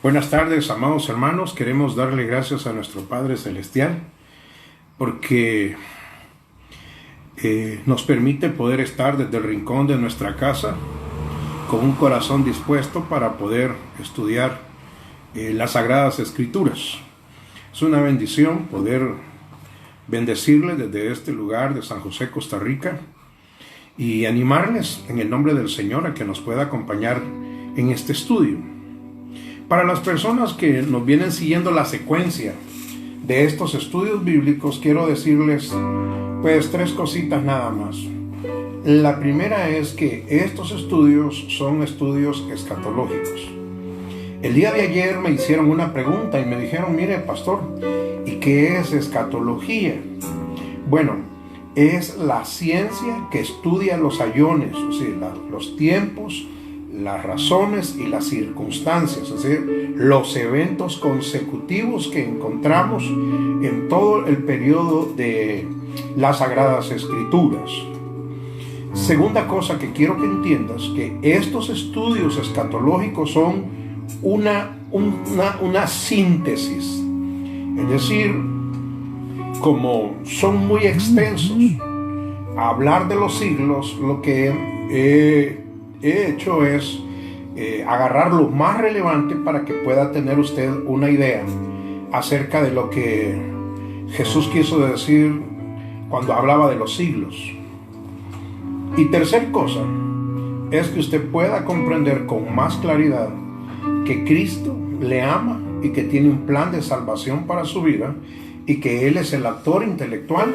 Buenas tardes, amados hermanos. Queremos darle gracias a nuestro Padre Celestial porque nos permite poder estar desde el rincón de nuestra casa con un corazón dispuesto para poder estudiar las Sagradas Escrituras. Es una bendición poder bendecirles desde este lugar de San José, Costa Rica, y animarles en el nombre del Señor a que nos pueda acompañar en este estudio. Para las personas que nos vienen siguiendo la secuencia de estos estudios bíblicos, quiero decirles pues tres cositas nada más. La primera es que estos estudios son estudios escatológicos. El día de ayer me hicieron una pregunta y me dijeron: mire, pastor, ¿y qué es escatología? Bueno, es la ciencia que estudia los ayones, o sea, los tiempos, las razones y las circunstancias, es decir, los eventos consecutivos que encontramos en todo el periodo de las Sagradas Escrituras. Segunda cosa que quiero que entiendas, que estos estudios escatológicos son una síntesis, es decir, como son muy extensos, hablar de los siglos, lo que he hecho es agarrar lo más relevante para que pueda tener usted una idea acerca de lo que Jesús quiso decir cuando hablaba de los siglos. Y tercer cosa es que usted pueda comprender con más claridad que Cristo le ama y que tiene un plan de salvación para su vida y que Él es el actor intelectual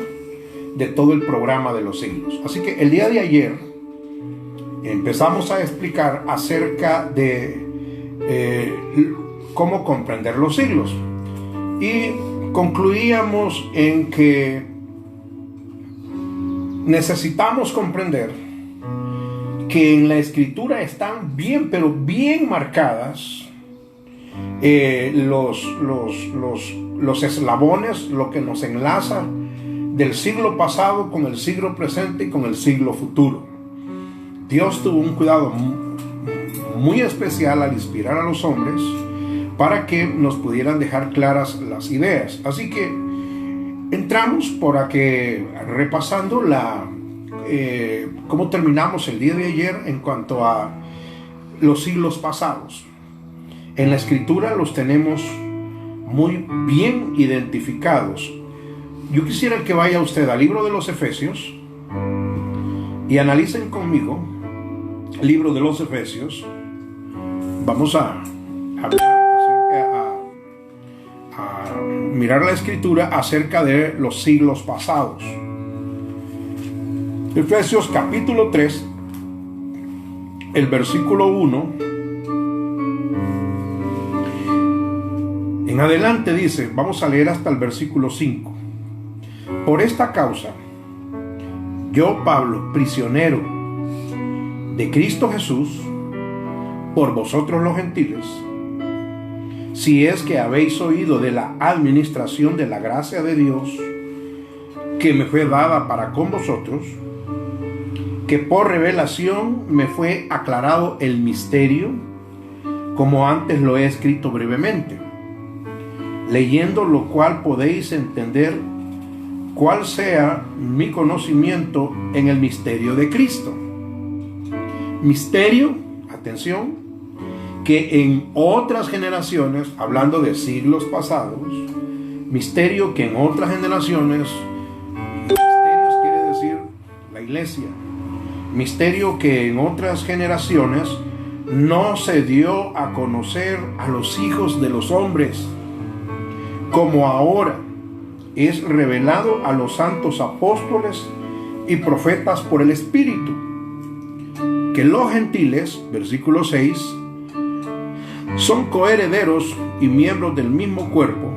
de todo el programa de los siglos. Así que el día de ayer empezamos a explicar acerca de cómo comprender los siglos y concluíamos en que necesitamos comprender que en la Escritura están bien, pero bien marcadas los eslabones, lo que nos enlaza del siglo pasado con el siglo presente y con el siglo futuro. Dios tuvo un cuidado muy especial al inspirar a los hombres para que nos pudieran dejar claras las ideas. Así que entramos por aquí repasando cómo terminamos el día de ayer en cuanto a los siglos pasados. En la Escritura los tenemos muy bien identificados. Yo quisiera que vaya usted al libro de los Efesios y analicen conmigo el libro de los Efesios. Vamos a mirar la Escritura acerca de los siglos pasados. Efesios capítulo 3, el versículo 1 en adelante dice, vamos a leer hasta el versículo 5. Por esta causa, yo, Pablo, prisionero de Cristo Jesús, por vosotros los gentiles, si es que habéis oído de la administración de la gracia de Dios que me fue dada para con vosotros, que por revelación me fue aclarado el misterio, como antes lo he escrito brevemente, leyendo lo cual podéis entender cuál sea mi conocimiento en el misterio de Cristo. Misterio, atención, que en otras generaciones, hablando de siglos pasados, misterio que en otras generaciones, misterios quiere decir la iglesia, misterio que en otras generaciones no se dio a conocer a los hijos de los hombres, como ahora es revelado a los santos apóstoles y profetas por el Espíritu, que los gentiles, versículo 6, son coherederos y miembros del mismo cuerpo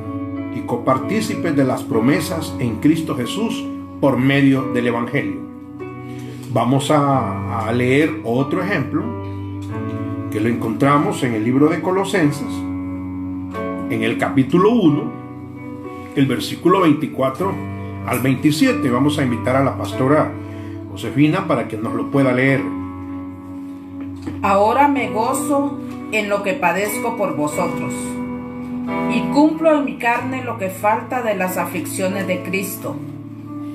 y copartícipes de las promesas en Cristo Jesús por medio del Evangelio. Vamos a leer otro ejemplo que lo encontramos en el libro de Colosenses, en el capítulo 1, el versículo 24 al 27. Vamos a invitar a la pastora Josefina para que nos lo pueda leer. Ahora me gozo en lo que padezco por vosotros, y cumplo en mi carne lo que falta de las aflicciones de Cristo,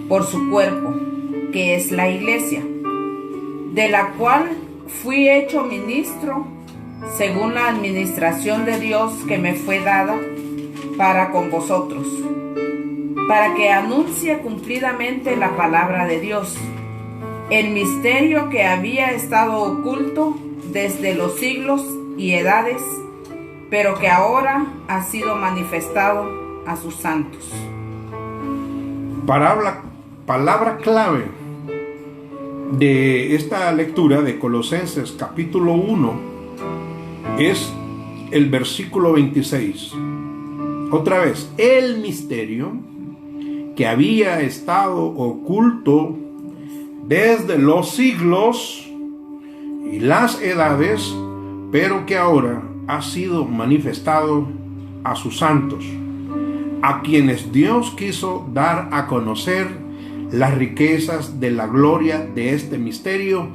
por su cuerpo, que es la Iglesia, de la cual fui hecho ministro según la administración de Dios que me fue dada para con vosotros, para que anuncie cumplidamente la palabra de Dios, el misterio que había estado oculto desde los siglos y edades, pero que ahora ha sido manifestado a sus santos. Palabra clave de esta lectura de Colosenses capítulo 1 es el versículo 26. Otra vez, el misterio que había estado oculto desde los siglos y las edades, pero que ahora ha sido manifestado a sus santos, a quienes Dios quiso dar a conocer las riquezas de la gloria de este misterio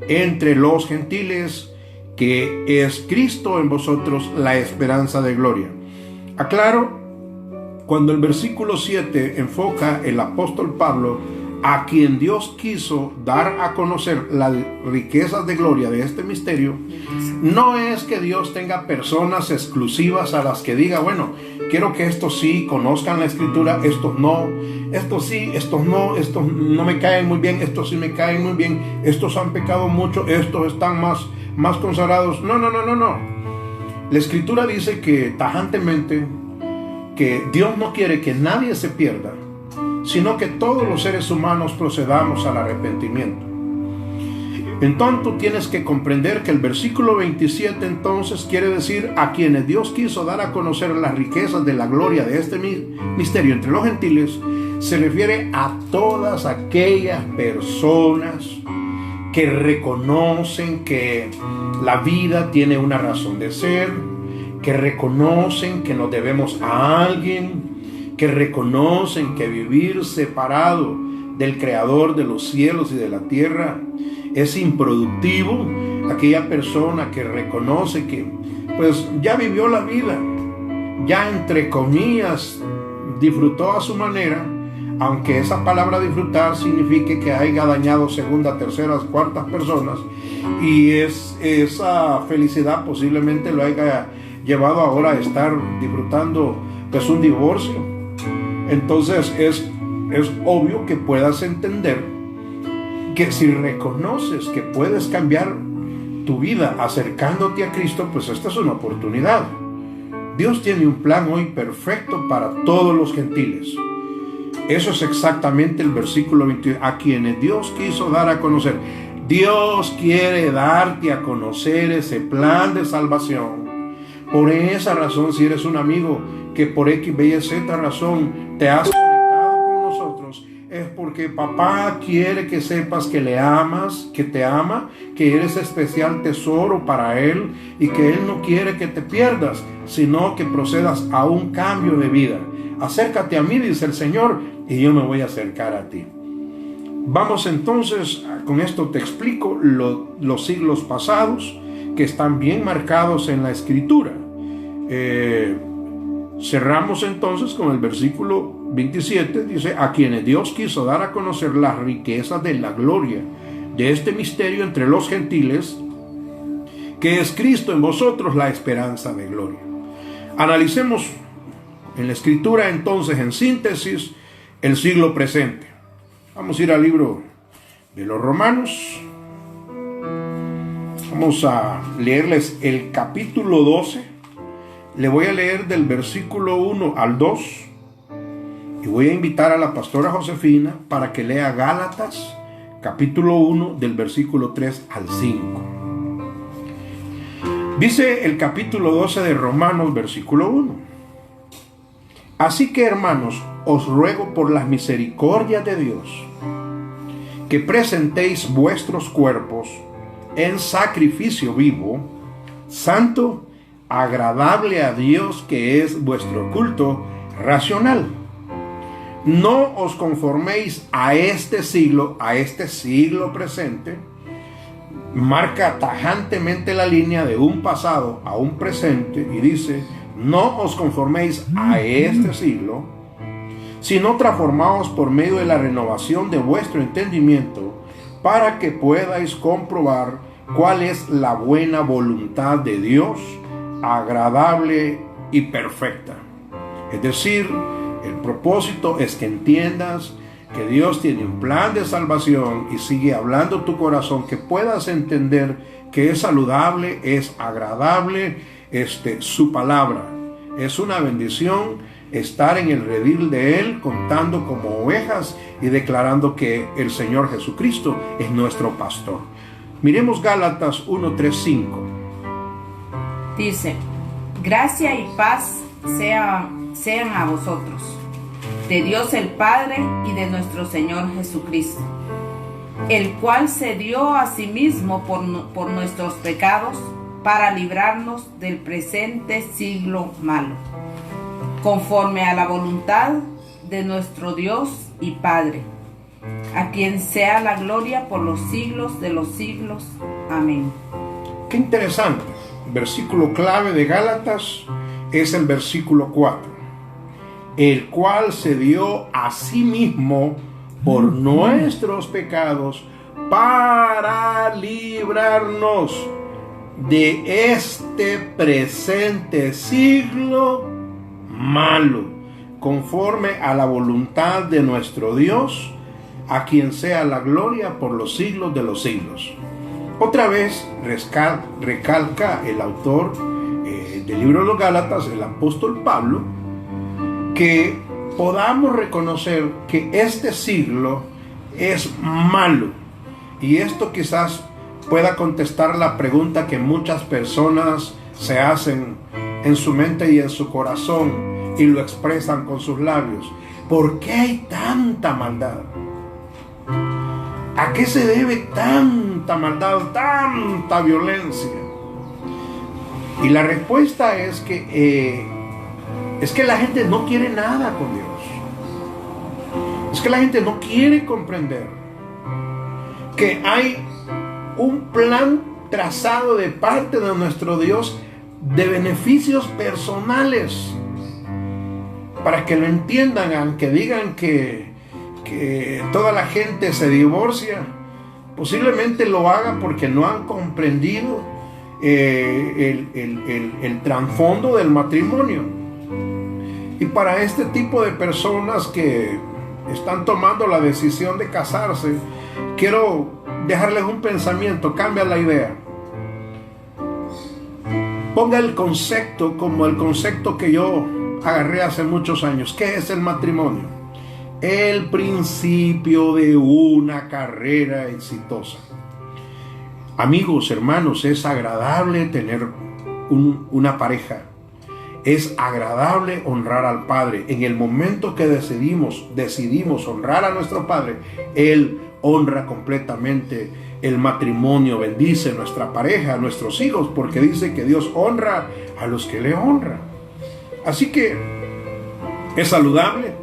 entre los gentiles, que es Cristo en vosotros, la esperanza de gloria. Aclaro, cuando el versículo 7 enfoca el apóstol Pablo a quien Dios quiso dar a conocer las riquezas de gloria de este misterio, no es que Dios tenga personas exclusivas a las que diga, bueno, quiero que estos sí conozcan la escritura, estos no, estos sí, estos no me caen muy bien, estos sí me caen muy bien, estos han pecado mucho, estos están más consagrados. No. La escritura dice que tajantemente que Dios no quiere que nadie se pierda, sino que todos los seres humanos procedamos al arrepentimiento. Entonces tú tienes que comprender que el versículo 27 entonces quiere decir a quienes Dios quiso dar a conocer las riquezas de la gloria de este misterio entre los gentiles, se refiere a todas aquellas personas que reconocen que la vida tiene una razón de ser, que reconocen que nos debemos a alguien, que reconocen que vivir separado del Creador de los cielos y de la tierra es improductivo. Aquella persona que reconoce que pues ya vivió la vida, ya entre comillas disfrutó a su manera, aunque esa palabra disfrutar signifique que haya dañado segunda, terceras, cuartas personas, y esa felicidad posiblemente lo haya llevado ahora a estar disfrutando pues un divorcio. Entonces es obvio que puedas entender que si reconoces que puedes cambiar tu vida acercándote a Cristo, pues esta es una oportunidad. Dios tiene un plan hoy perfecto para todos los gentiles. Eso es exactamente el versículo 21, a quienes Dios quiso dar a conocer. Dios quiere darte a conocer ese plan de salvación. Por esa razón, si eres un amigo que por X, Y, Z razón te has conectado con nosotros, es porque papá quiere que sepas que le amas, que te ama, que eres especial tesoro para él y que él no quiere que te pierdas, sino que procedas a un cambio de vida. Acércate a mí, dice el Señor, y yo me voy a acercar a ti. Vamos entonces, con esto te explico los siglos pasados que están bien marcados en la escritura. Cerramos entonces con el versículo 27, dice, a quienes Dios quiso dar a conocer las riquezas de la gloria de este misterio entre los gentiles, que es Cristo en vosotros, la esperanza de gloria. Analicemos en la escritura entonces, en síntesis, el siglo presente. Vamos a ir al libro de los Romanos. Vamos a leerles el capítulo 12. Le voy a leer del versículo 1 al 2. Y voy a invitar a la pastora Josefina para que lea Gálatas, capítulo 1, del versículo 3 al 5. Dice el capítulo 12 de Romanos, versículo 1. Así que, hermanos, os ruego por las misericordias de Dios, que presentéis vuestros cuerpos en sacrificio vivo, santo, agradable a Dios, que es vuestro culto racional. No os conforméis a este siglo presente, marca tajantemente la línea de un pasado a un presente y dice: no os conforméis a este siglo, sino transformaos por medio de la renovación de vuestro entendimiento, para que podáis comprobar cuál es la buena voluntad de Dios, agradable y perfecta. Es decir, el propósito es que entiendas que Dios tiene un plan de salvación y sigue hablando tu corazón, que puedas entender que es saludable, es agradable su palabra. Es una bendición estar en el redil de Él, contando como ovejas y declarando que el Señor Jesucristo es nuestro pastor. Miremos Gálatas 1:3-5. Dice: gracia y paz sean a vosotros, de Dios el Padre y de nuestro Señor Jesucristo, el cual se dio a sí mismo por nuestros pecados, para librarnos del presente siglo malo, conforme a la voluntad de nuestro Dios y Padre, a quien sea la gloria por los siglos de los siglos. Amén. Qué interesante. El versículo clave de Gálatas es el versículo 4, el cual se dio a sí mismo por nuestros pecados, para librarnos de este presente siglo malo, conforme a la voluntad de nuestro Dios, a quien sea la gloria por los siglos de los siglos. Otra vez recalca el autor del libro de los Gálatas, el apóstol Pablo, que podamos reconocer que este siglo es malo. Y esto quizás pueda contestar la pregunta que muchas personas se hacen en su mente y en su corazón y lo expresan con sus labios: ¿por qué hay tanta maldad? ¿A qué se debe tanta maldad, tanta violencia? Y la respuesta es que la gente no quiere nada con Dios. Es que la gente no quiere comprender que hay un plan trazado de parte de nuestro Dios de beneficios personales, para que lo entiendan, aunque digan que toda la gente se divorcia. Posiblemente lo hagan porque no han comprendido el trasfondo del matrimonio. Y para este tipo de personas que están tomando la decisión de casarse, quiero dejarles un pensamiento: cambia la idea. Ponga el concepto como el concepto que yo agarré hace muchos años. ¿Qué es el matrimonio? El principio de una carrera exitosa. Amigos, hermanos, es agradable tener una pareja. Es agradable honrar al Padre. En el momento que decidimos honrar a nuestro Padre, Él honra completamente el matrimonio, bendice nuestra pareja, a nuestros hijos, porque dice que Dios honra a los que le honran. Así que es saludable.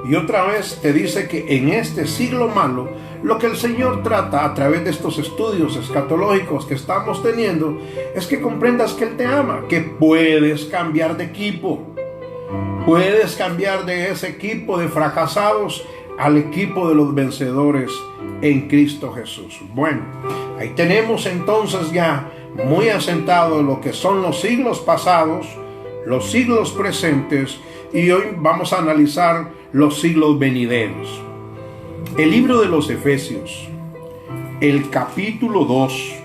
Y otra vez te dice que en este siglo malo, lo que el Señor trata a través de estos estudios escatológicos que estamos teniendo, es que comprendas que Él te ama, que puedes cambiar de equipo. Puedes cambiar de ese equipo de fracasados al equipo de los vencedores en Cristo Jesús. Bueno, ahí tenemos entonces ya muy asentado lo que son los siglos pasados, los siglos presentes, y hoy vamos a analizar los siglos venideros. El libro de los Efesios, el capítulo 2,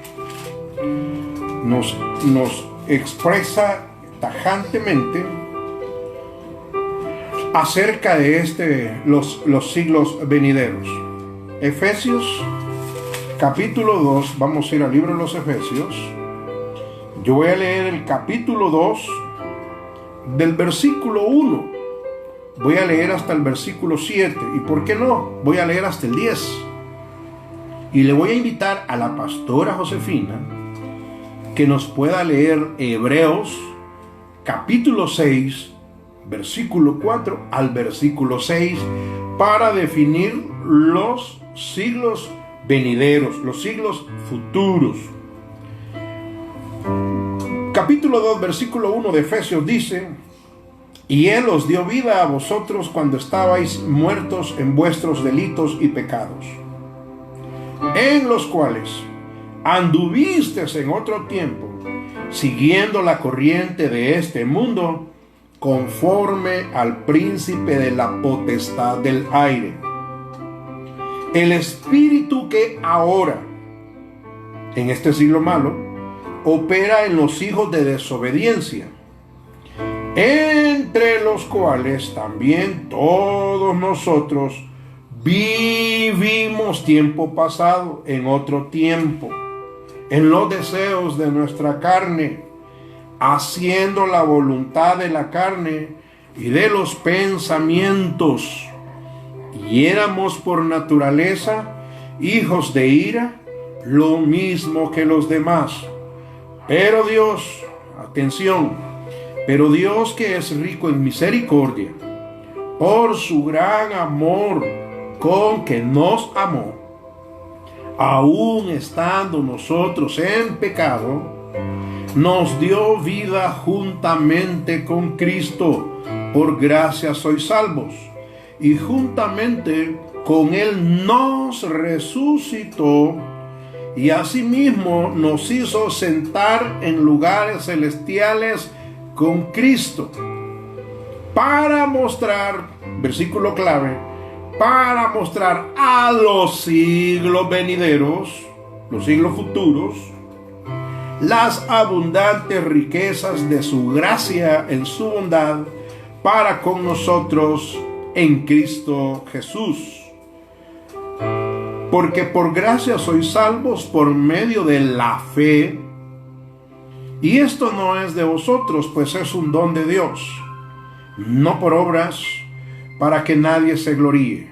nos expresa tajantemente acerca de los siglos venideros. Efesios capítulo 2, vamos a ir al libro de los Efesios. Yo voy a leer el capítulo 2 del versículo 1. Voy a leer hasta el versículo 7. ¿Y por qué no? Voy a leer hasta el 10. Y le voy a invitar a la pastora Josefina que nos pueda leer Hebreos capítulo 6, versículo 4 al versículo 6, para definir los siglos venideros, los siglos futuros. capítulo 2, versículo 1 de Efesios dice: y Él os dio vida a vosotros cuando estabais muertos en vuestros delitos y pecados, en los cuales anduvisteis en otro tiempo, siguiendo la corriente de este mundo, conforme al príncipe de la potestad del aire, el espíritu que ahora, en este siglo malo, opera en los hijos de desobediencia, entre los cuales también todos nosotros vivimos tiempo pasado en otro tiempo, en los deseos de nuestra carne, haciendo la voluntad de la carne y de los pensamientos, y éramos por naturaleza hijos de ira, lo mismo que los demás. Pero Dios, atención, pero Dios, que es rico en misericordia, por su gran amor con que nos amó, aun estando nosotros en pecado, nos dio vida juntamente con Cristo. Por gracia sois salvos, y juntamente con Él nos resucitó, y asimismo nos hizo sentar en lugares celestiales con Cristo, para mostrar, versículo clave, para mostrar a los siglos venideros, los siglos futuros, las abundantes riquezas de su gracia en su bondad para con nosotros en Cristo Jesús. Porque por gracia sois salvos por medio de la fe, y esto no es de vosotros, pues es un don de Dios, no por obras, para que nadie se gloríe.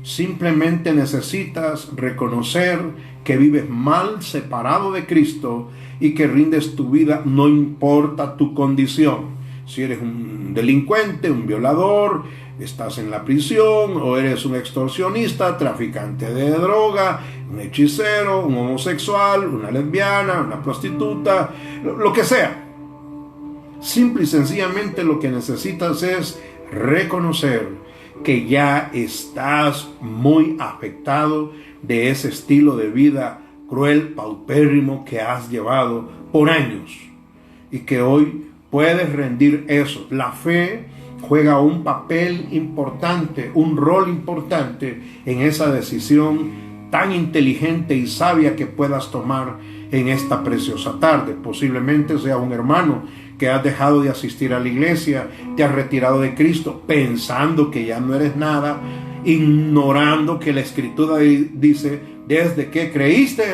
Simplemente necesitas reconocer que vives mal separado de Cristo y que rindes tu vida, no importa tu condición. Si eres un delincuente, un violador, estás en la prisión, o eres un extorsionista, traficante de droga, un hechicero, un homosexual, una lesbiana, una prostituta, lo que sea. Simple y sencillamente lo que necesitas es reconocer que ya estás muy afectado de ese estilo de vida cruel, paupérrimo que has llevado por años, y que hoy puedes rendir eso. La fe juega un papel importante, un rol importante en esa decisión tan inteligente y sabia que puedas tomar en esta preciosa tarde. Posiblemente sea un hermano que has dejado de asistir a la iglesia, te has retirado de Cristo pensando que ya no eres nada, ignorando que la Escritura dice: desde que creíste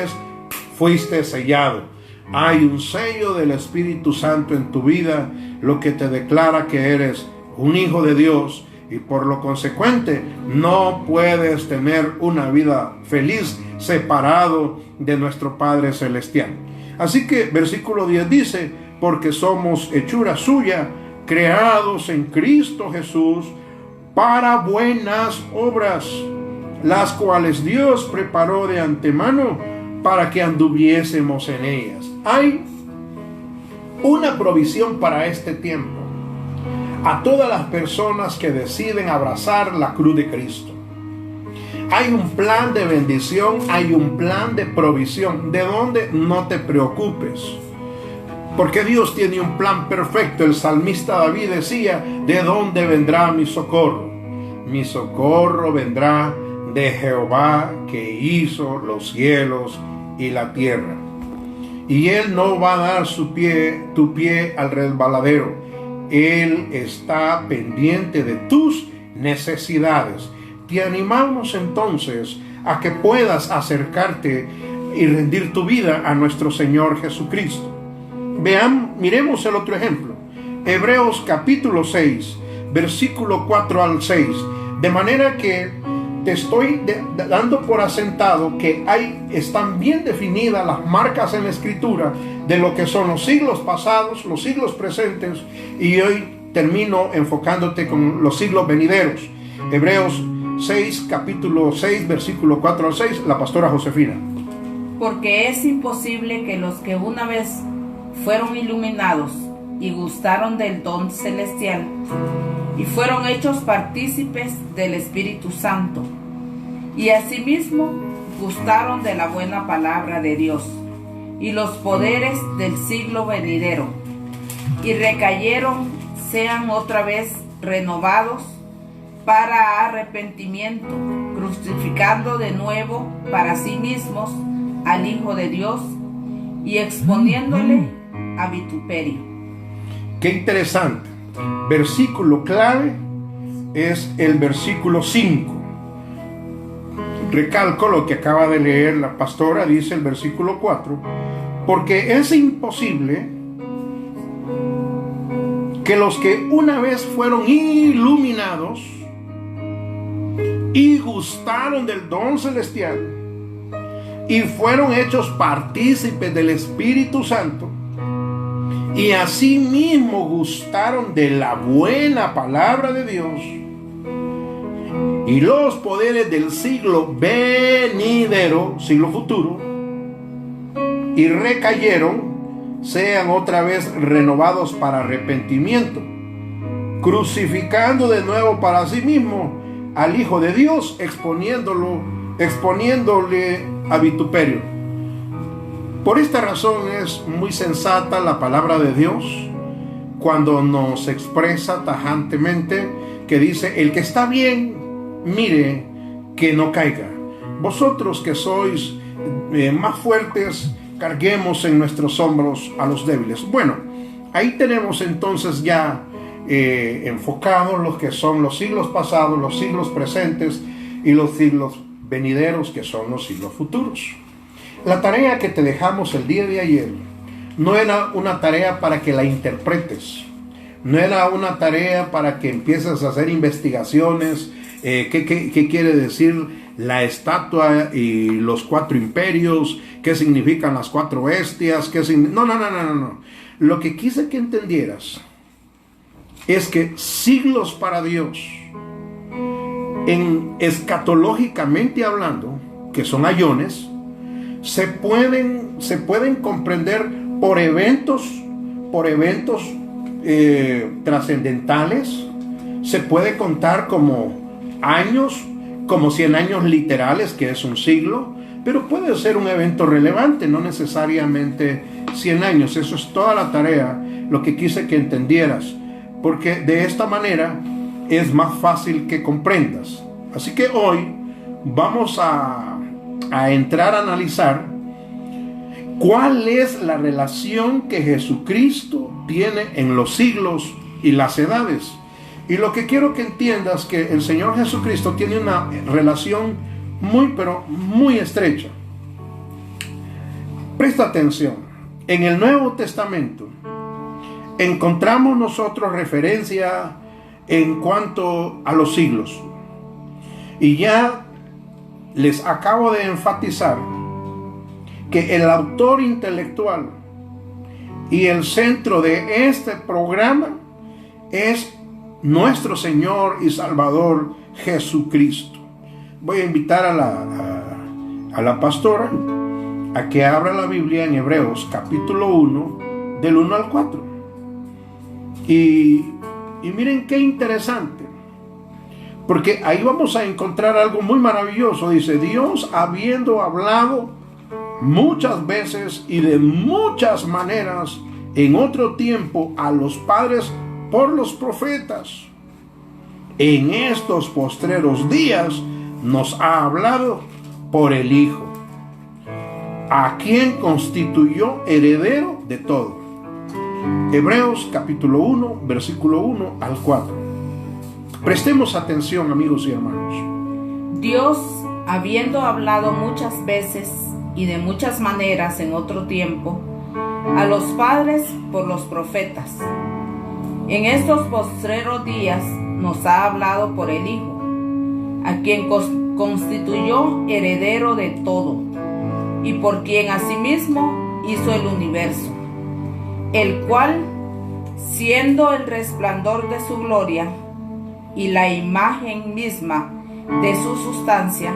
fuiste sellado. Hay un sello del Espíritu Santo en tu vida, lo que te declara que eres un hijo de Dios, y por lo consecuente no puedes tener una vida feliz separado de nuestro Padre Celestial. Así que versículo 10 dice: porque somos hechura suya, creados en Cristo Jesús para buenas obras, las cuales Dios preparó de antemano para que anduviésemos en ellas. Hay una provisión para este tiempo a todas las personas que deciden abrazar la cruz de Cristo. Hay un plan de bendición, hay un plan de provisión. ¿De dónde? No te preocupes, porque Dios tiene un plan perfecto. El salmista David decía: ¿de dónde vendrá mi socorro? Mi socorro vendrá de Jehová, que hizo los cielos y la tierra. Y Él no va a dar tu pie al resbaladero. Él está pendiente de tus necesidades. Te animamos entonces a que puedas acercarte y rendir tu vida a nuestro Señor Jesucristo. Miremos el otro ejemplo. Hebreos capítulo 6, versículo 4 al 6. De manera que te estoy dando por asentado que están bien definidas las marcas en la Escritura de lo que son los siglos pasados, los siglos presentes, y hoy termino enfocándote con los siglos venideros. Hebreos 6, capítulo 6, versículo 4 al 6, la pastora Josefina. Porque es imposible que los que una vez fueron iluminados y gustaron del don celestial y fueron hechos partícipes del Espíritu Santo, y asimismo gustaron de la buena palabra de Dios y los poderes del siglo venidero, y recayeron, sean otra vez renovados para arrepentimiento, crucificando de nuevo para sí mismos al Hijo de Dios y exponiéndole a vituperio. Qué interesante. Versículo clave es el versículo 5. Recalco lo que acaba de leer la pastora, dice el versículo 4, porque es imposible que los que una vez fueron iluminados y gustaron del don celestial y fueron hechos partícipes del Espíritu Santo y asimismo gustaron de la buena palabra de Dios y los poderes del siglo venidero, siglo futuro, y recayeron, sean otra vez renovados para arrepentimiento, crucificando de nuevo para sí mismo al Hijo de Dios, exponiéndole a vituperio. Por esta razón es muy sensata la palabra de Dios cuando nos expresa tajantemente que dice: el que está bien, mire que no caiga. Vosotros que sois más fuertes, carguemos en nuestros hombros a los débiles. Bueno, ahí tenemos entonces ya enfocados los que son los siglos pasados, los siglos presentes y los siglos venideros, que son los siglos futuros. La tarea que te dejamos el día de ayer no era una tarea para que la interpretes, no era una tarea para que empieces a hacer investigaciones. ¿Qué quiere decir la estatua y los 4 imperios? ¿Qué significan las 4 bestias? No. Lo que quise que entendieras es que siglos para Dios, escatológicamente hablando, que son ayones, se pueden comprender por eventos trascendentales. Se puede contar como años, como 100 años literales, que es un siglo, pero puede ser un evento relevante, no necesariamente 100 años. Eso es toda la tarea, lo que quise que entendieras, porque de esta manera es más fácil que comprendas. Así que hoy vamos a entrar a analizar cuál es la relación que Jesucristo tiene en los siglos y las edades. Y lo que quiero que entiendas es que el Señor Jesucristo tiene una relación pero muy estrecha. Presta atención. En el Nuevo Testamento encontramos nosotros referencia en cuanto a los siglos. Y ya les acabo de enfatizar que el autor intelectual y el centro de este programa es nuestro Señor y Salvador Jesucristo. Voy a invitar a la pastora a que abra la Biblia en Hebreos capítulo 1 del 1 al 4. Y miren qué interesante, porque ahí vamos a encontrar algo muy maravilloso. Dice: Dios, habiendo hablado muchas veces y de muchas maneras en otro tiempo a los padres por los profetas, en estos postreros días nos ha hablado por el Hijo, a quien constituyó heredero de todo. Hebreos capítulo 1, versículo 1 al 4. Prestemos atención, amigos y hermanos. Dios, habiendo hablado muchas veces y de muchas maneras en otro tiempo a los padres por los profetas, en estos postreros días nos ha hablado por el Hijo, a quien constituyó heredero de todo, y por quien asimismo hizo el universo, el cual, siendo el resplandor de su gloria y la imagen misma de su sustancia,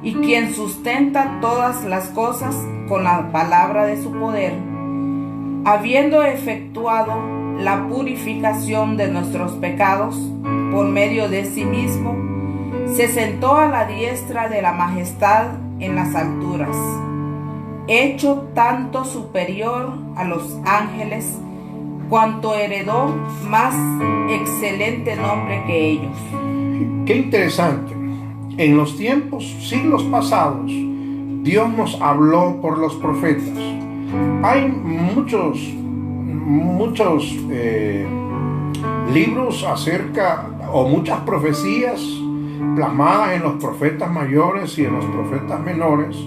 y quien sustenta todas las cosas con la palabra de su poder, habiendo efectuado la purificación de nuestros pecados por medio de sí mismo, se sentó a la diestra de la majestad en las alturas, hecho tanto superior a los ángeles, cuanto heredó más excelente nombre que ellos. Qué interesante. En los siglos pasados, Dios nos habló por los profetas. Hay muchos libros acerca, o muchas profecías plasmadas en los profetas mayores y en los profetas menores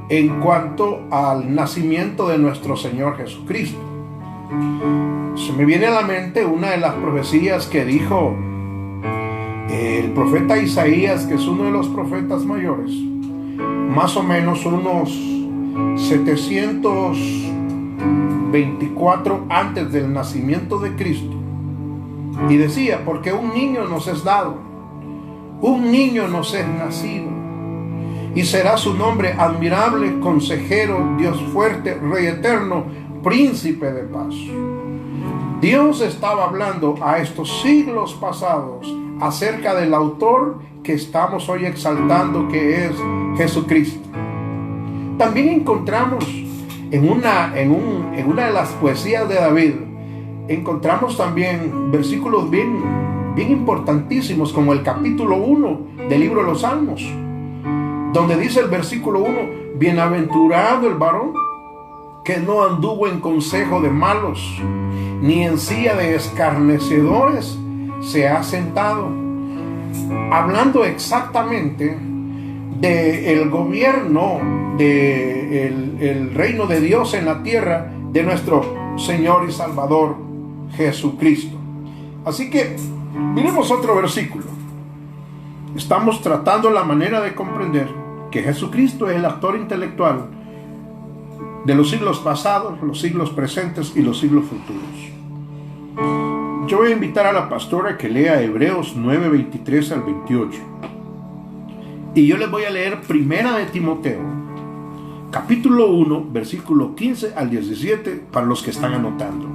en cuanto al nacimiento de nuestro Señor Jesucristo. Se me viene a la mente una de las profecías que dijo el profeta Isaías, que es uno de los profetas mayores, más o menos unos 724 antes del nacimiento de Cristo, y decía: porque un niño nos es dado, un niño nos es nacido, y será su nombre admirable, consejero, Dios fuerte, Rey eterno, príncipe de paz. Dios estaba hablando a estos siglos pasados acerca del autor que estamos hoy exaltando, que es Jesucristo. También encontramos en una de las poesías de David, encontramos también versículos bien importantísimos, como el capítulo 1 del libro de los Salmos, donde dice el versículo 1: bienaventurado el varón que no anduvo en consejo de malos, ni en silla de escarnecedores se ha sentado. Hablando exactamente del gobierno, del reino de Dios en la tierra, de nuestro Señor y Salvador Jesucristo. Así que miremos otro versículo. Estamos tratando la manera de comprender que Jesucristo es el actor intelectual de los siglos pasados, los siglos presentes y los siglos futuros. Yo voy a invitar a la pastora que lea Hebreos 9, 23 al 28. Y yo les voy a leer Primera de Timoteo, capítulo 1, versículo 15 al 17, para los que están anotando.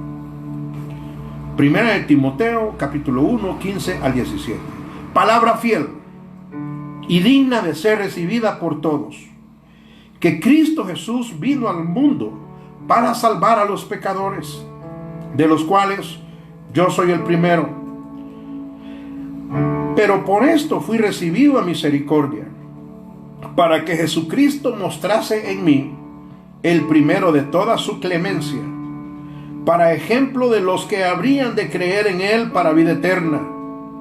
Primera de Timoteo, capítulo 1, 15 al 17. Palabra fiel y digna de ser recibida por todos, que Cristo Jesús vino al mundo para salvar a los pecadores, de los cuales yo soy el primero. Pero por esto fui recibido a misericordia, para que Jesucristo mostrase en mí el primero de toda su clemencia, para ejemplo de los que habrían de creer en él para vida eterna.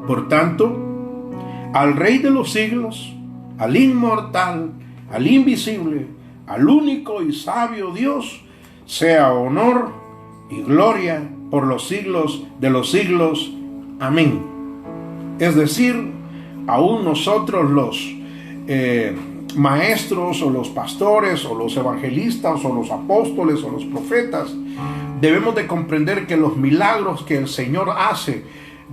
Por tanto, al Rey de los siglos, al inmortal, al invisible, al único y sabio Dios, sea honor y gloria por los siglos de los siglos. Amén. Es decir, aún nosotros los maestros o los pastores o los evangelistas o los apóstoles o los profetas debemos de comprender que los milagros que el Señor hace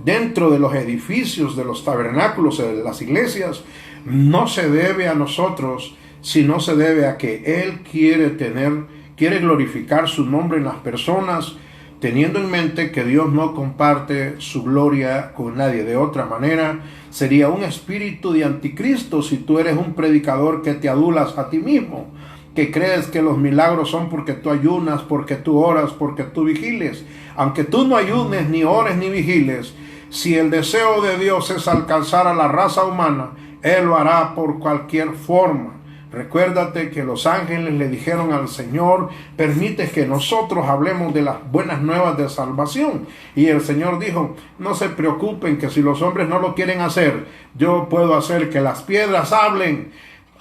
dentro de los edificios, de los tabernáculos, de las iglesias, no se debe a nosotros, sino se debe a que Él quiere glorificar su nombre en las personas, teniendo en mente que Dios no comparte su gloria con nadie. De otra manera, sería un espíritu de anticristo si tú eres un predicador que te adulas a ti mismo, que crees que los milagros son porque tú ayunas, porque tú oras, porque tú vigiles. Aunque tú no ayunes, ni ores, ni vigiles, si el deseo de Dios es alcanzar a la raza humana, Él lo hará por cualquier forma. Recuérdate que los ángeles le dijeron al Señor: permite que nosotros hablemos de las buenas nuevas de salvación. Y el Señor dijo: no se preocupen, que si los hombres no lo quieren hacer, yo puedo hacer que las piedras hablen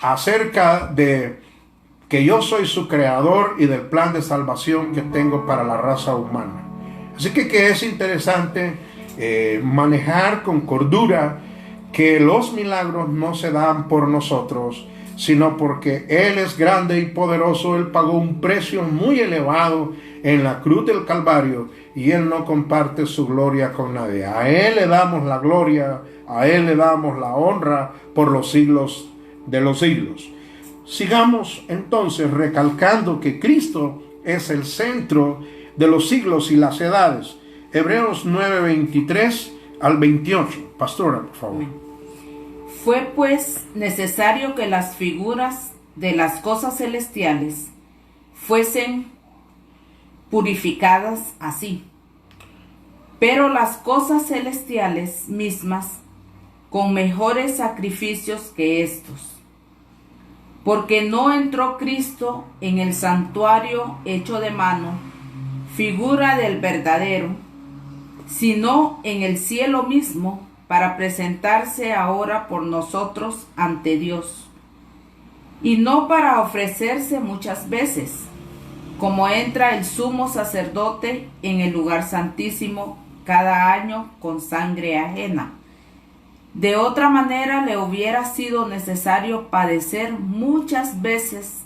acerca de que yo soy su creador y del plan de salvación que tengo para la raza humana. Así que es interesante manejar con cordura que los milagros no se dan por nosotros, sino porque Él es grande y poderoso. Él pagó un precio muy elevado en la cruz del Calvario y Él no comparte su gloria con nadie. A Él le damos la gloria, a Él le damos la honra por los siglos de los siglos. Sigamos entonces recalcando que Cristo es el centro de los siglos y las edades. Hebreos 9, 23 al 28. Pastora, por favor. Fue pues necesario que las figuras de las cosas celestiales fuesen purificadas así, pero las cosas celestiales mismas con mejores sacrificios que estos. Porque no entró Cristo en el santuario hecho de mano, figura del verdadero, sino en el cielo mismo, para presentarse ahora por nosotros ante Dios, y no para ofrecerse muchas veces, como entra el sumo sacerdote en el lugar santísimo cada año con sangre ajena. De otra manera le hubiera sido necesario padecer muchas veces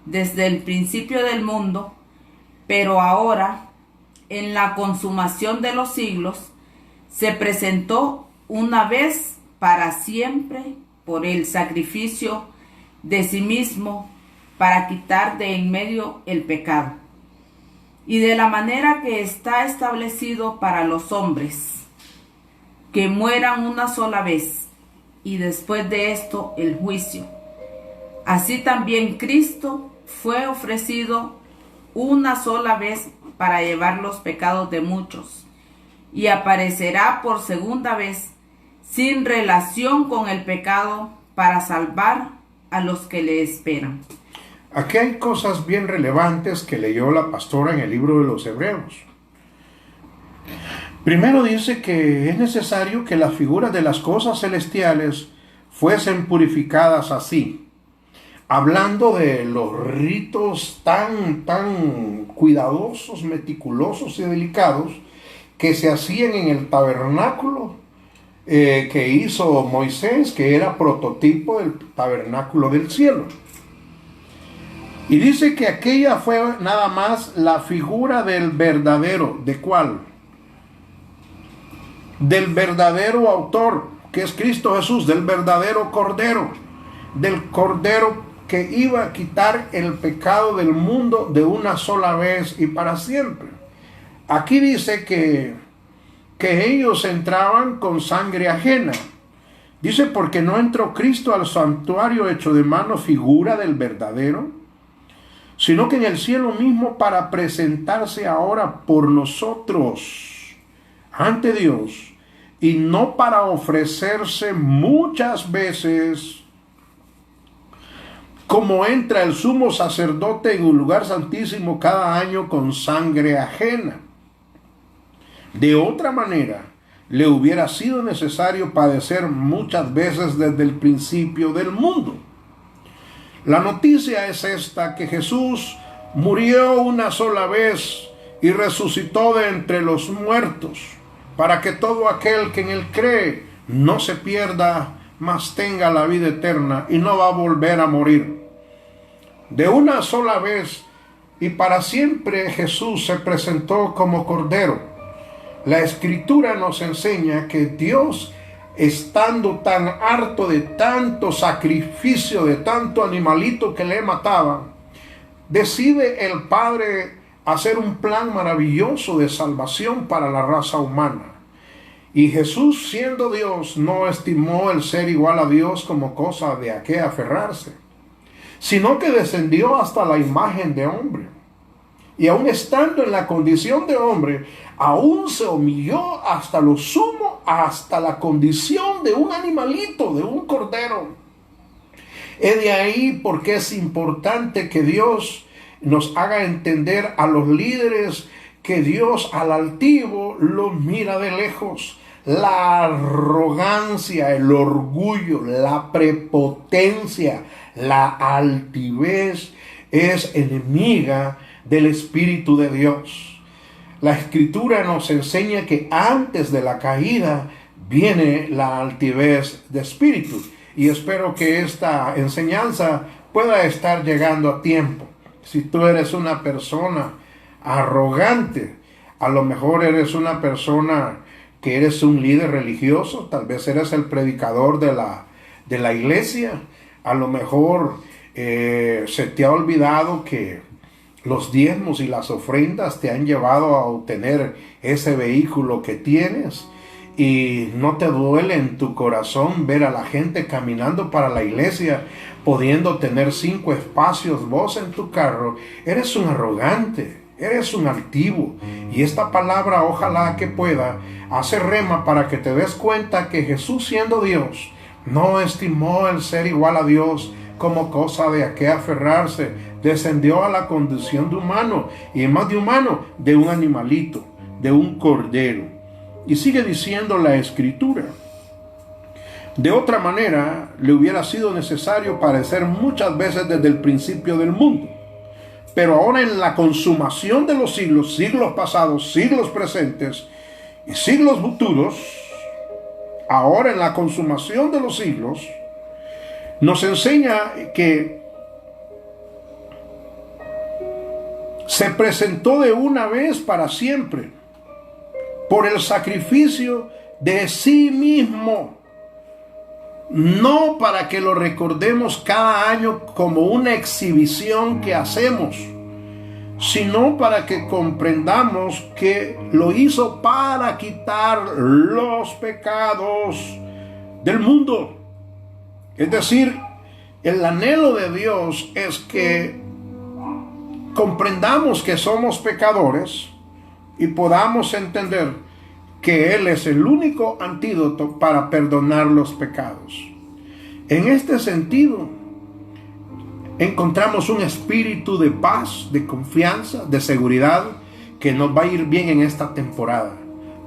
desde el principio del mundo, pero ahora, en la consumación de los siglos, se presentó una vez para siempre por el sacrificio de sí mismo para quitar de en medio el pecado. Y de la manera que está establecido para los hombres, que mueran una sola vez, y después de esto el juicio. Así también Cristo fue ofrecido una sola vez para llevar los pecados de muchos, y aparecerá por segunda vez sin relación con el pecado para salvar a los que le esperan. Aquí hay cosas bien relevantes que leyó la pastora en el libro de los Hebreos. Primero dice que es necesario que las figuras de las cosas celestiales fuesen purificadas así, hablando de los ritos tan cuidadosos, meticulosos y delicados que se hacían en el tabernáculo que hizo Moisés, que era prototipo del tabernáculo del cielo. Y dice que aquella fue nada más la figura del verdadero. ¿De cuál? Del verdadero autor, que es Cristo Jesús, del verdadero Cordero, del Cordero que iba a quitar el pecado del mundo de una sola vez y para siempre. Aquí dice que ellos entraban con sangre ajena. Dice, porque no entró Cristo al santuario hecho de mano, figura del verdadero, sino que en el cielo mismo para presentarse ahora por nosotros ante Dios, y no para ofrecerse muchas veces, como entra el sumo sacerdote en un lugar santísimo cada año con sangre ajena. De otra manera, le hubiera sido necesario padecer muchas veces desde el principio del mundo. La noticia es esta, que Jesús murió una sola vez y resucitó de entre los muertos, para que todo aquel que en él cree no se pierda, mas tenga la vida eterna y no va a volver a morir. De una sola vez y para siempre Jesús se presentó como Cordero. La Escritura nos enseña que Dios, estando tan harto de tanto sacrificio, de tanto animalito que le mataban, decide el Padre hacer un plan maravilloso de salvación para la raza humana. Y Jesús, siendo Dios, no estimó el ser igual a Dios como cosa de a qué aferrarse, sino que descendió hasta la imagen de hombre. Y aun estando en la condición de hombre, aún se humilló hasta lo sumo, hasta la condición de un animalito, de un cordero. Es de ahí porque es importante que Dios nos haga entender a los líderes que Dios al altivo los mira de lejos. La arrogancia, el orgullo, la prepotencia, la altivez es enemiga del Espíritu de Dios. La Escritura nos enseña que antes de la caída viene la altivez de espíritu. Y espero que esta enseñanza pueda estar llegando a tiempo. Si tú eres una persona arrogante, a lo mejor eres una persona que eres un líder religioso, tal vez eres el predicador de la iglesia, a lo mejor se te ha olvidado que los diezmos y las ofrendas te han llevado a obtener ese vehículo que tienes, y no te duele en tu corazón ver a la gente caminando para la iglesia, pudiendo tener 5 espacios vos en tu carro. Eres un arrogante, eres un altivo, y esta palabra ojalá que pueda hacer rema para que te des cuenta que Jesús, siendo Dios, no estimó el ser igual a Dios como cosa de a qué aferrarse. Descendió a la condición de humano, y más de humano, de un animalito, de un cordero. Y sigue diciendo la Escritura: de otra manera le hubiera sido necesario padecer muchas veces desde el principio del mundo. Pero ahora, en la consumación de los siglos, siglos pasados, siglos presentes y siglos futuros, ahora en la consumación de los siglos, nos enseña que se presentó de una vez para siempre por el sacrificio de sí mismo, no para que lo recordemos cada año como una exhibición que hacemos, sino para que comprendamos que lo hizo para quitar los pecados del mundo. Es decir, el anhelo de Dios es que comprendamos que somos pecadores y podamos entender que Él es el único antídoto para perdonar los pecados. En este sentido, encontramos un espíritu de paz, de confianza, de seguridad, que nos va a ir bien en esta temporada.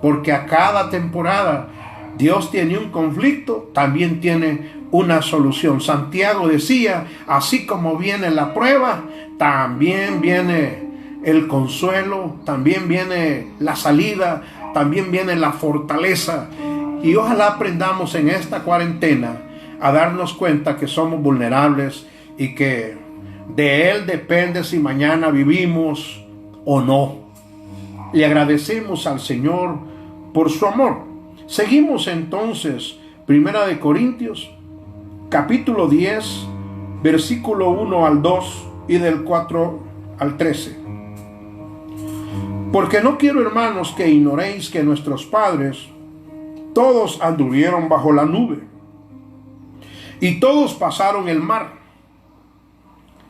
Porque a cada temporada Dios tiene un conflicto, también tiene una solución. Santiago decía: así como viene la prueba, también viene el consuelo, también viene la salida, también viene la fortaleza. Y ojalá aprendamos en esta cuarentena a darnos cuenta que somos vulnerables y que de Él depende si mañana vivimos o no. Le agradecemos al Señor por su amor. Seguimos entonces, 1 Corintios, capítulo 10, versículo 1 al 2 y del 4 al 13. Porque no quiero, hermanos, que ignoréis que nuestros padres todos anduvieron bajo la nube, y todos pasaron el mar,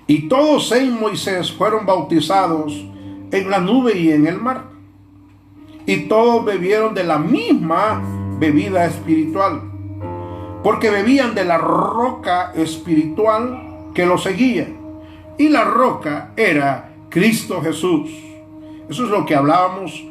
y todos en Moisés fueron bautizados en la nube y en el mar, y todos bebieron de la misma bebida espiritual, porque bebían de la roca espiritual que los seguía, y la roca era Cristo Jesús. Eso es lo que hablábamos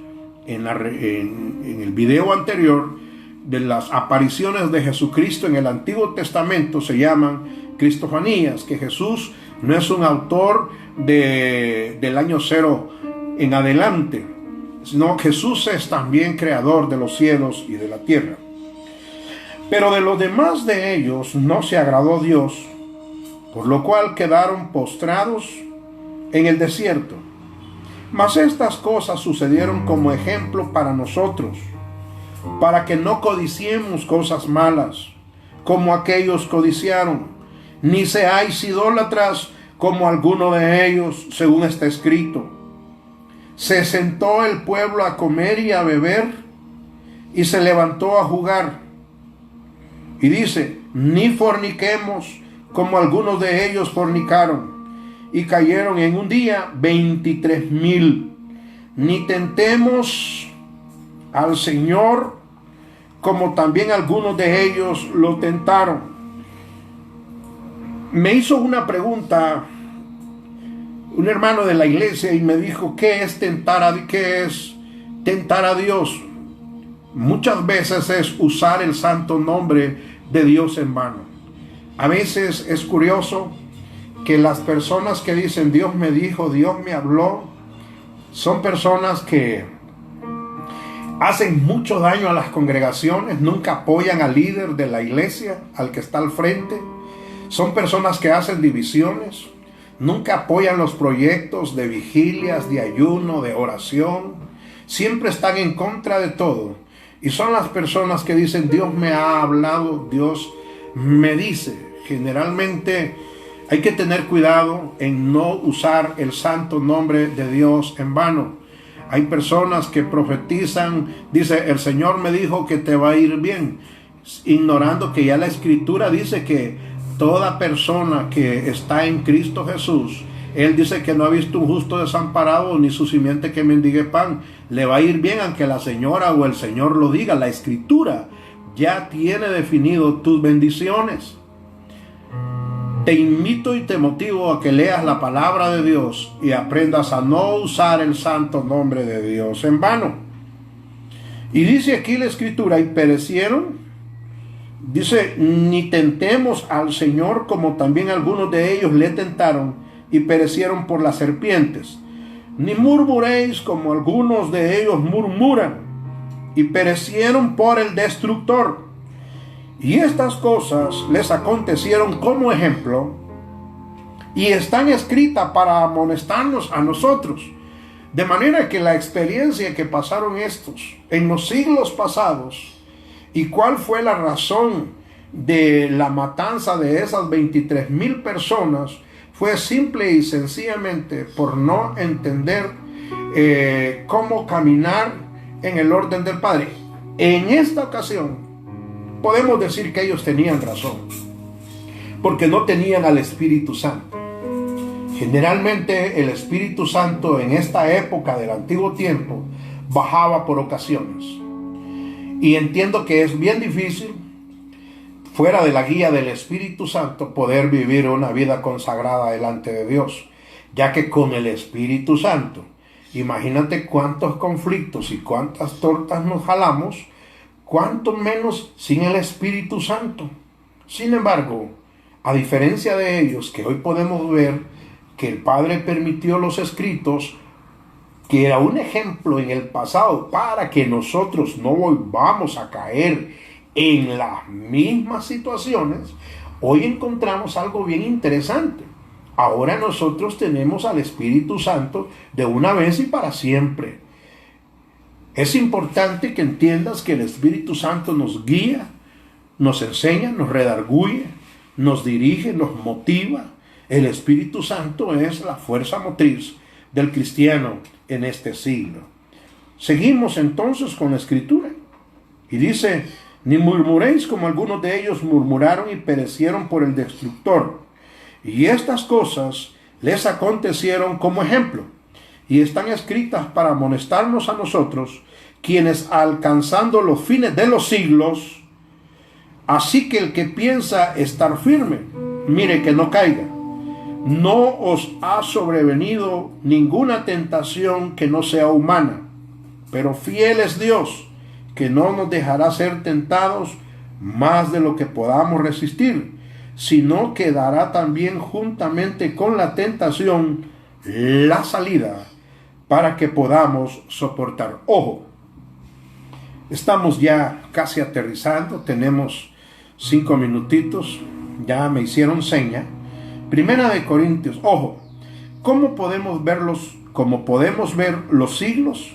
en el video anterior, de las apariciones de Jesucristo en el Antiguo Testamento. Se llaman cristofanías, que Jesús no es un autor del año 0 en adelante, sino Jesús es también creador de los cielos y de la tierra. Pero de los demás de ellos no se agradó Dios, por lo cual quedaron postrados en el desierto. Mas estas cosas sucedieron como ejemplo para nosotros, para que no codiciemos cosas malas, como aquellos codiciaron, ni seáis idólatras, como alguno de ellos, según está escrito. Se sentó el pueblo a comer y a beber, y se levantó a jugar. Y dice: ni forniquemos, como algunos de ellos fornicaron, y cayeron en un día 23,000. Ni tentemos al Señor, como también algunos de ellos lo tentaron. Me hizo una pregunta un hermano de la iglesia y me dijo: ¿qué es tentar a Dios? Muchas veces es usar el santo nombre de Dios en vano. A veces es curioso que las personas que dicen Dios me dijo, Dios me habló, son personas que hacen mucho daño a las congregaciones, nunca apoyan al líder de la iglesia, al que está al frente. Son personas que hacen divisiones, nunca apoyan los proyectos de vigilias, de ayuno, de oración. Siempre están en contra de todo. Y son las personas que dicen Dios me ha hablado, Dios me dice. Generalmente Hay que tener cuidado en no usar el santo nombre de Dios en vano. Hay personas que profetizan, dice, el Señor me dijo que te va a ir bien, ignorando que ya la Escritura dice que toda persona que está en Cristo Jesús, Él dice que no ha visto un justo desamparado ni su simiente que mendigue pan. Le va a ir bien aunque la señora o el señor lo diga. La Escritura ya tiene definido tus bendiciones. Te invito y te motivo a que leas la palabra de Dios y aprendas a no usar el santo nombre de Dios en vano. Y dice aquí la Escritura, y perecieron, dice, ni tentemos al Señor como también algunos de ellos le tentaron y perecieron por las serpientes. Ni murmuréis como algunos de ellos murmuran y perecieron por el destructor. Y estas cosas les acontecieron como ejemplo y están escritas para amonestarnos a nosotros. De manera que la experiencia que pasaron estos en los siglos pasados y cuál fue la razón de la matanza de esas 23,000 personas fue simple y sencillamente por no entender cómo caminar en el orden del Padre. En esta ocasión podemos decir que ellos tenían razón, porque no tenían al Espíritu Santo. Generalmente el Espíritu Santo en esta época del antiguo tiempo bajaba por ocasiones. Y entiendo que es bien difícil, fuera de la guía del Espíritu Santo, poder vivir una vida consagrada delante de Dios, ya que con el Espíritu Santo, imagínate cuántos conflictos y cuántas tortas nos jalamos, cuánto menos sin el Espíritu Santo. Sin embargo, a diferencia de ellos, que hoy podemos ver que el Padre permitió los escritos, que era un ejemplo en el pasado para que nosotros no volvamos a caer en las mismas situaciones, hoy encontramos algo bien interesante. Ahora nosotros tenemos al Espíritu Santo de una vez y para siempre. Es importante que entiendas que el Espíritu Santo nos guía, nos enseña, nos redarguye, nos dirige, nos motiva. El Espíritu Santo es la fuerza motriz del cristiano en este siglo. Seguimos entonces con la Escritura. Y dice, ni murmuréis como algunos de ellos murmuraron y perecieron por el destructor. Y estas cosas les acontecieron como ejemplo, y están escritas para amonestarnos a nosotros, quienes alcanzando los fines de los siglos, así que el que piensa estar firme, mire que no caiga. No os ha sobrevenido ninguna tentación que no sea humana, pero fiel es Dios, que no nos dejará ser tentados más de lo que podamos resistir, sino que dará también juntamente con la tentación la salida para que podamos soportar. Ojo, estamos ya casi aterrizando, tenemos 5 minutitos, ya me hicieron seña. Primera de Corintios, ojo, ¿cómo podemos verlos? Como podemos ver, los siglos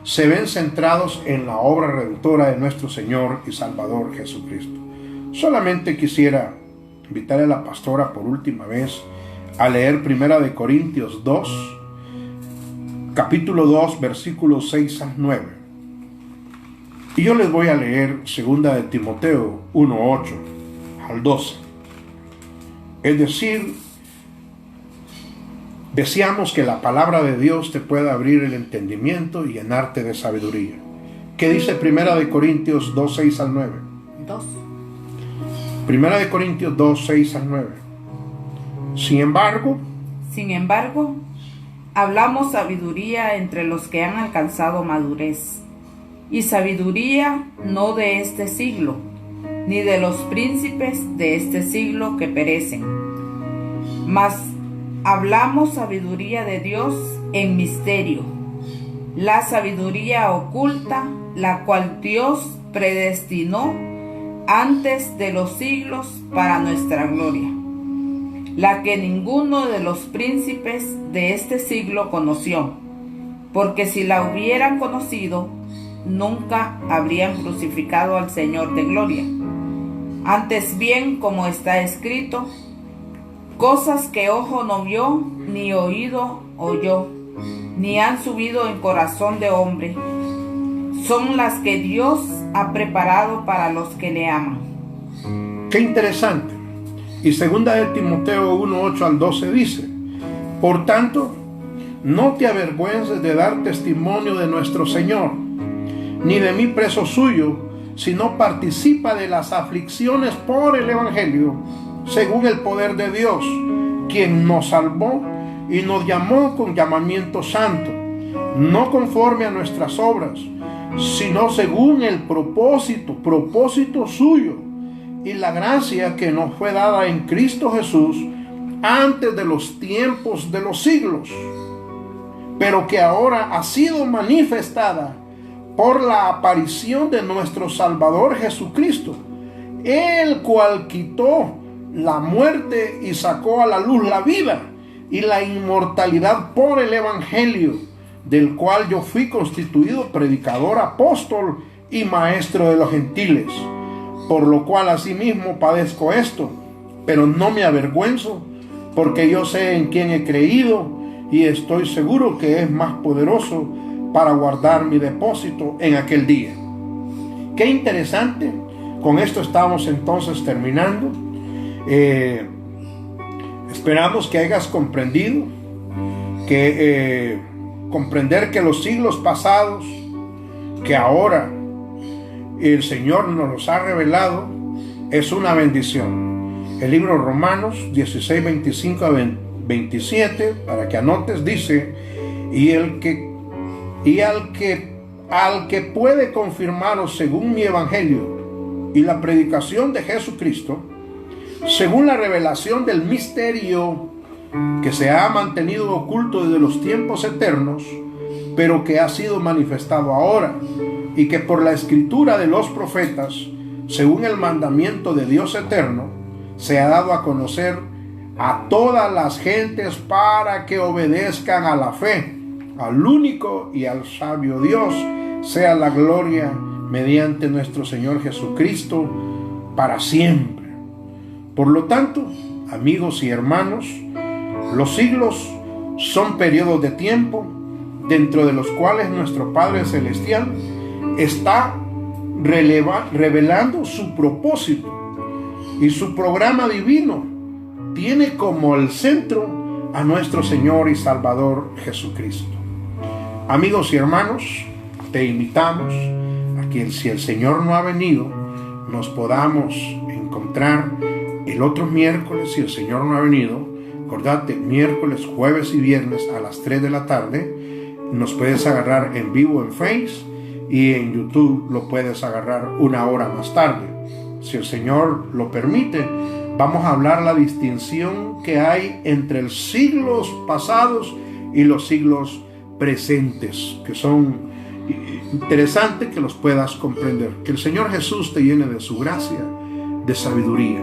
se ven centrados en la obra redentora de nuestro Señor y Salvador Jesucristo. Solamente quisiera invitar a la pastora por última vez a leer Primera de Corintios 2, capítulo 2, versículos 6 al 9. Y yo les voy a leer Segunda de Timoteo 1, 8 al 12. Es decir, deseamos que la palabra de Dios te pueda abrir el entendimiento y llenarte de sabiduría. ¿Qué dice Primera de Corintios 2, 6 al 9? 2. Primera de Corintios 2, 6 al 9. Sin embargo, hablamos sabiduría entre los que han alcanzado madurez, y sabiduría no de este siglo, ni de los príncipes de este siglo que perecen, mas hablamos sabiduría de Dios en misterio, la sabiduría oculta, la cual Dios predestinó antes de los siglos para nuestra gloria, la que ninguno de los príncipes de este siglo conoció, porque si la hubieran conocido, nunca habrían crucificado al Señor de gloria. Antes bien, como está escrito, cosas que ojo no vio, ni oído oyó, ni han subido en corazón de hombre, son las que Dios ha preparado para los que le aman. Qué interesante. Y 2 de Timoteo 1:8 al 12 dice: por tanto, no te avergüences de dar testimonio de nuestro Señor, ni de mí preso suyo, sino participa de las aflicciones por el Evangelio, según el poder de Dios, quien nos salvó y nos llamó con llamamiento santo, no conforme a nuestras obras, sino según el propósito suyo, y la gracia que nos fue dada en Cristo Jesús antes de los tiempos de los siglos, pero que ahora ha sido manifestada por la aparición de nuestro Salvador Jesucristo, el cual quitó la muerte y sacó a la luz la vida y la inmortalidad por el Evangelio, del cual yo fui constituido predicador, apóstol y maestro de los gentiles, por lo cual asimismo padezco esto, pero no me avergüenzo, porque yo sé en quién he creído y estoy seguro que es más poderoso para guardar mi depósito en aquel día. Qué interesante. Con esto estamos entonces terminando. Esperamos que hayas comprendido que comprender que los siglos pasados, que ahora el Señor nos los ha revelado, es una bendición. El libro Romanos 16, 25 a 27, para que anotes, dice: al que puede confirmaros según mi evangelio y la predicación de Jesucristo, según la revelación del misterio que se ha mantenido oculto desde los tiempos eternos, pero que ha sido manifestado ahora, y que por la escritura de los profetas, según el mandamiento de Dios eterno, se ha dado a conocer a todas las gentes para que obedezcan a la fe, al único y al sabio Dios, sea la gloria mediante nuestro Señor Jesucristo para siempre. Por lo tanto, amigos y hermanos, los siglos son periodos de tiempo dentro de los cuales nuestro Padre Celestial está revelando su propósito, y su programa divino tiene como el centro a nuestro Señor y Salvador Jesucristo. Amigos y hermanos, te invitamos a que, si el Señor no ha venido, nos podamos encontrar el otro miércoles. Si el Señor no ha venido, acordate, miércoles, jueves y viernes a las 3 de la tarde, nos puedes agarrar en vivo en Face, y en YouTube lo puedes agarrar una hora más tarde. Si el Señor lo permite, vamos a hablar la distinción que hay entre los siglos pasados y los siglos presentes, que son interesantes que los puedas comprender. Que el Señor Jesús te llene de su gracia, de sabiduría.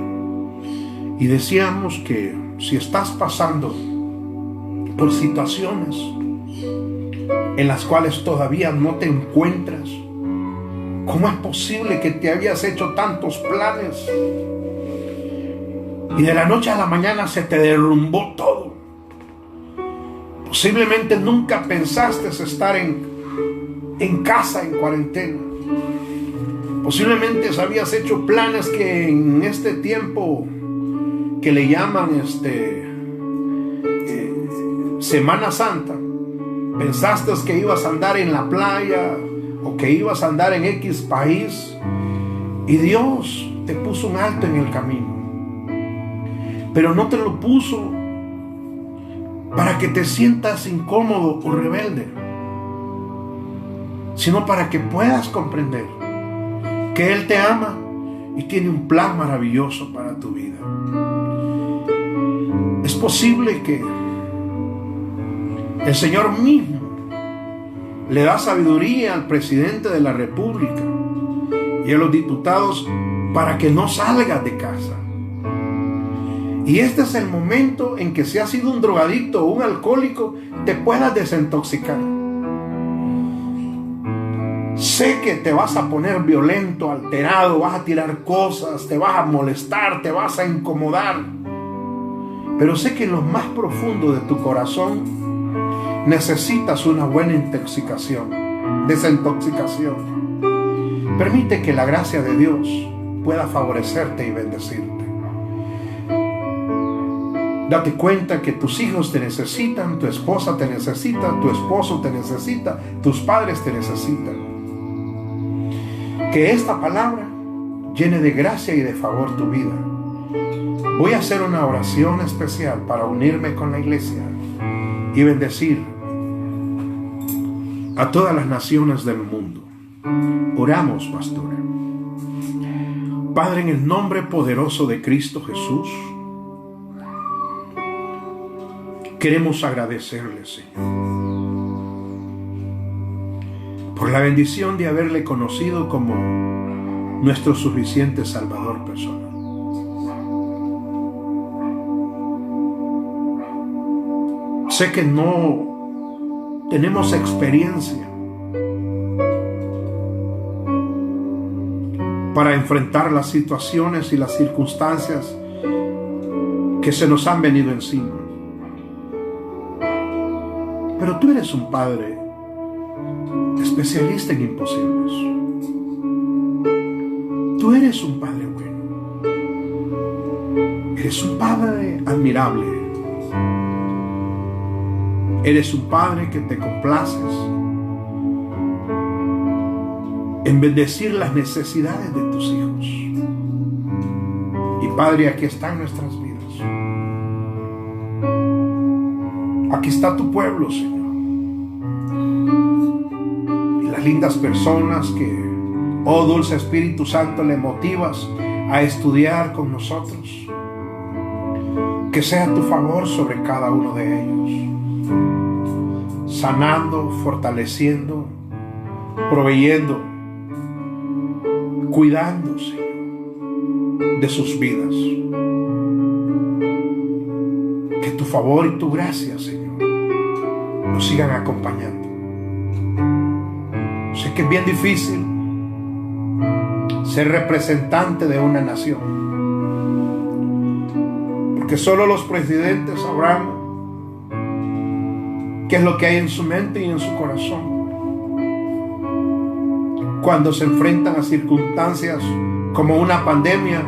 Y decíamos que si estás pasando por situaciones en las cuales todavía no te encuentras, ¿cómo es posible que te habías hecho tantos planes y de la noche a la mañana se te derrumbó todo? Posiblemente nunca pensaste estar en casa en cuarentena. Posiblemente habías hecho planes que en este tiempo que le llaman Semana Santa, pensaste que ibas a andar en la playa o que ibas a andar en X país, y Dios te puso un alto en el camino. Pero no te lo puso para que te sientas incómodo o rebelde, sino para que puedas comprender que Él te ama y tiene un plan maravilloso para tu vida. Es posible que el Señor mismo le da sabiduría al presidente de la República y a los diputados para que no salgas de casa. Y este es el momento en que, si has sido un drogadicto o un alcohólico, te puedas desintoxicar. Sé que te vas a poner violento, alterado, vas a tirar cosas, te vas a molestar, te vas a incomodar. Pero sé que en lo más profundo de tu corazón necesitas una buena desintoxicación. Permite que la gracia de Dios pueda favorecerte y bendecirte. Date cuenta que tus hijos te necesitan, tu esposa te necesita, tu esposo te necesita, tus padres te necesitan. Que esta palabra llene de gracia y de favor tu vida. Voy a hacer una oración especial para unirme con la iglesia y bendecir a todas las naciones del mundo. Oramos, pastora. Padre, en el nombre poderoso de Cristo Jesús, queremos agradecerle, Señor, por la bendición de haberle conocido como nuestro suficiente Salvador personal. Sé que no tenemos experiencia para enfrentar las situaciones y las circunstancias que se nos han venido encima. Pero tú eres un Padre especialista en imposibles. Tú eres un Padre bueno. Eres un Padre admirable. Eres un Padre que te complaces en bendecir las necesidades de tus hijos. Y Padre, aquí están nuestras vidas. Aquí está tu pueblo, Señor. Y las lindas personas que, oh dulce Espíritu Santo, le motivas a estudiar con nosotros. Que sea tu favor sobre cada uno de ellos. Sanando, fortaleciendo, proveyendo, cuidando, Señor, de sus vidas. Que tu favor y tu gracia, Señor, nos sigan acompañando. Sé que es bien difícil ser representante de una nación, porque solo los presidentes sabrán qué es lo que hay en su mente y en su corazón cuando se enfrentan a circunstancias como una pandemia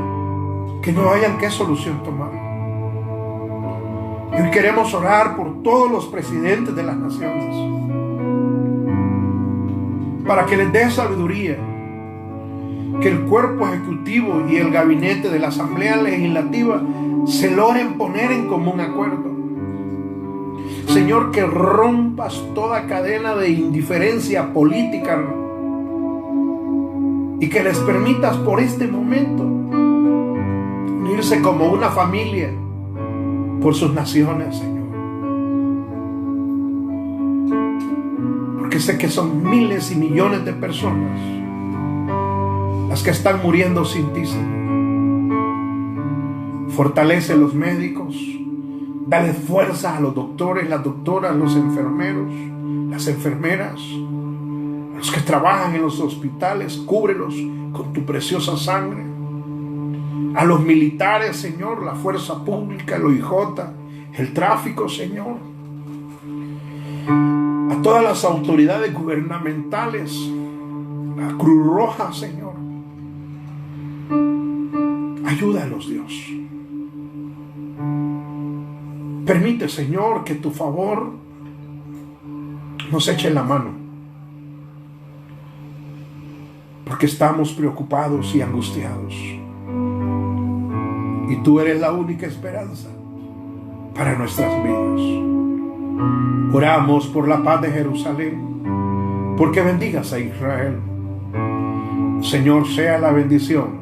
que no hayan qué solución tomar. Y hoy queremos orar por todos los presidentes de las naciones para que les dé sabiduría, que el cuerpo ejecutivo y el gabinete de la Asamblea Legislativa se logren poner en común acuerdo. Señor, que rompas toda cadena de indiferencia política y que les permitas por este momento unirse como una familia por sus naciones, Señor. Porque sé que son miles y millones de personas las que están muriendo sin ti, Señor. Fortalece a los médicos, dale fuerza a los doctores, las doctoras, los enfermeros, las enfermeras, a los que trabajan en los hospitales, cúbrelos con tu preciosa sangre. A los militares, Señor, la fuerza pública, el OIJ, el tráfico, Señor. A todas las autoridades gubernamentales, la Cruz Roja, Señor. Ayúdalos, Dios. Permite, Señor, que tu favor nos eche la mano, porque estamos preocupados y angustiados. Y tú eres la única esperanza para nuestras vidas. Oramos por la paz de Jerusalén, porque bendigas a Israel. Señor, sea la bendición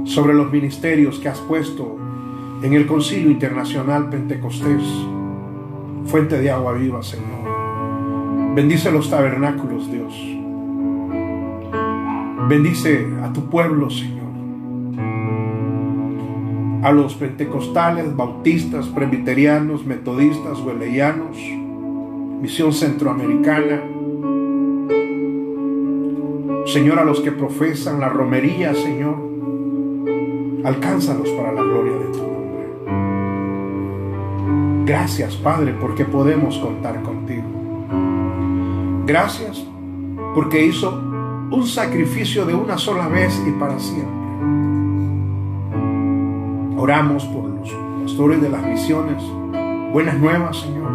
sobre los ministerios que has puesto en el Concilio Internacional Pentecostés, fuente de agua viva, Señor. Bendice los tabernáculos, Dios. Bendice a tu pueblo, Señor. A los pentecostales, bautistas, presbiterianos, metodistas, wesleyanos, Misión Centroamericana. Señor, a los que profesan la romería, Señor, alcánzalos para la gloria de tu nombre. Gracias, Padre, porque podemos contar contigo. Gracias porque hizo un sacrificio de una sola vez y para siempre. Oramos por los pastores de las misiones Buenas Nuevas, Señor.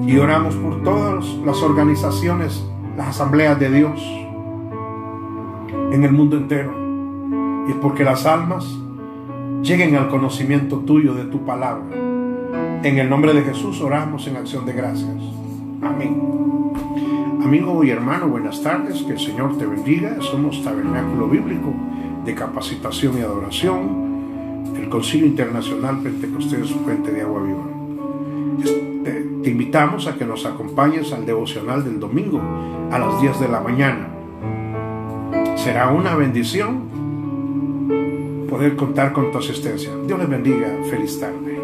Y oramos por todas las organizaciones, las asambleas de Dios en el mundo entero. Y porque las almas lleguen al conocimiento tuyo de tu palabra. En el nombre de Jesús oramos en acción de gracias. Amén. Amigo y hermano, buenas tardes. Que el Señor te bendiga. Somos Tabernáculo Bíblico de Capacitación y Adoración del Concilio Internacional Pentecostés Puente de Agua Viva. Te invitamos a que nos acompañes al devocional del domingo a las 10 de la mañana. Será una bendición poder contar con tu asistencia. Dios les bendiga. Feliz tarde.